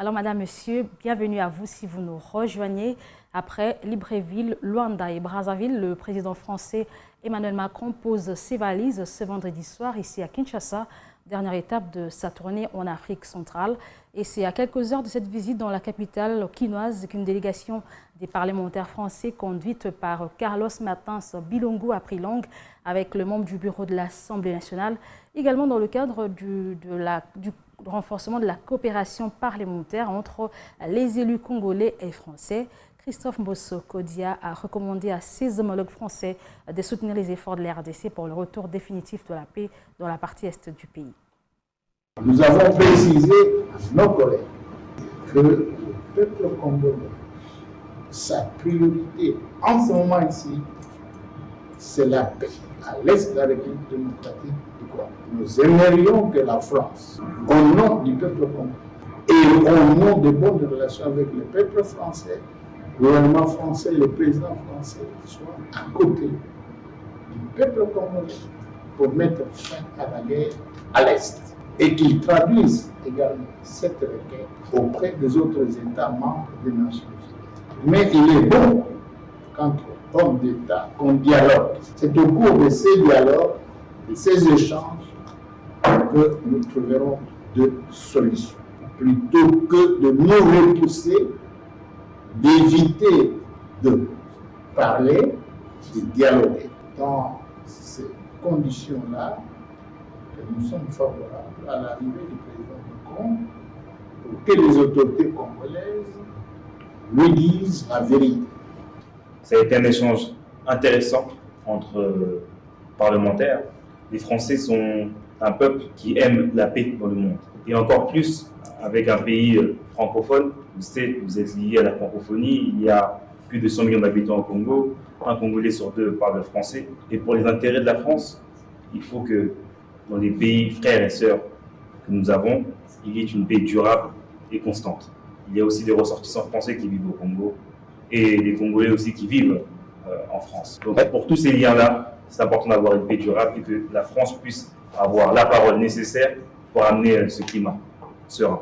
Alors, madame, monsieur, bienvenue à vous si vous nous rejoignez. Après Libreville, Luanda et Brazzaville, le président français Emmanuel Macron pose ses valises ce vendredi soir ici à Kinshasa, dernière étape de sa tournée en Afrique centrale. Et c'est à quelques heures de cette visite dans la capitale quinoise qu'une délégation des parlementaires français conduite par Carlos Martins Bilongo a pris langue avec le membre du bureau de l'Assemblée nationale, également dans le cadre du renforcement de la coopération parlementaire entre les élus congolais et français. Christophe Mbosso-Kodia a recommandé à ses homologues français de soutenir les efforts de la RDC pour le retour définitif de la paix dans la partie est du pays. Nous avons précisé à nos collègues que le peuple congolais, sa priorité en ce moment ici, c'est la paix. À l'est de la République démocratique du Congo. Nous aimerions que la France, au nom du peuple congolais et au nom de bonnes relations avec le peuple français, le gouvernement français, le président français, soient à côté du peuple congolais pour mettre fin à la guerre à l'est. Et qu'ils traduisent également cette requête auprès des autres États membres des Nations Unies. Mais il est bon qu'entre hommes d'État qu'on dialogue. C'est au cours de ces dialogues, de ces échanges, que nous trouverons de solutions. Plutôt que de nous repousser, d'éviter de parler, de dialoguer. Dans ces conditions-là, nous sommes favorables à l'arrivée du président Macron pour que les autorités congolaises lui disent la vérité. Ça a été un échange intéressant entre parlementaires. Les Français sont un peuple qui aime la paix dans le monde. Et encore plus avec un pays francophone. Vous êtes lié à la francophonie. Il y a plus de 100 millions d'habitants au Congo. Un Congolais sur deux parle le français. Et pour les intérêts de la France, il faut que dans les pays frères et sœurs que nous avons, il y ait une paix durable et constante. Il y a aussi des ressortissants français qui vivent au Congo et des Congolais aussi qui vivent en France. Donc pour tous ces liens-là, c'est important d'avoir une paix durable et que la France puisse avoir la parole nécessaire pour amener ce climat serein.